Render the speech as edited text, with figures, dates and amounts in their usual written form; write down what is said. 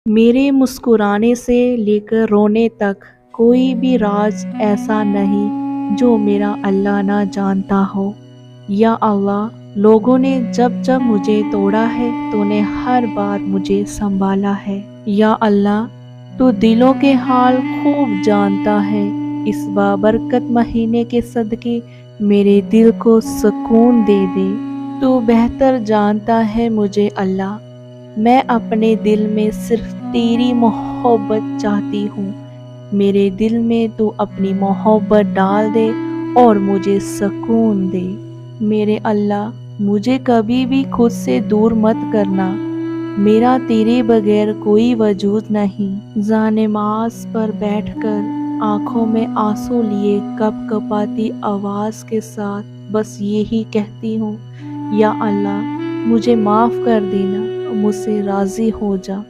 میرے مسکرانے سے لے کر رونے تک کوئی بھی راز ایسا نہیں جو میرا اللہ نہ جانتا ہو۔ یا اللہ، لوگوں نے جب جب مجھے توڑا ہے تو نے ہر بار مجھے سنبھالا ہے۔ یا اللہ، تو دلوں کے حال خوب جانتا ہے۔ اس بابرکت مہینے کے صدقے میرے دل کو سکون دے دے۔ تو بہتر جانتا ہے مجھے اللہ، میں اپنے دل میں صرف تیری محبت چاہتی ہوں۔ میرے دل میں تو اپنی محبت ڈال دے اور مجھے سکون دے۔ میرے اللہ، مجھے کبھی بھی خود سے دور مت کرنا، میرا تیرے بغیر کوئی وجود نہیں۔ جانماز پر بیٹھ کر آنکھوں میں آنسو لیے کپ کپاتی آواز کے ساتھ بس یہی کہتی ہوں، یا اللہ، مجھے معاف کر دینا، مجھ سے راضی ہو جا۔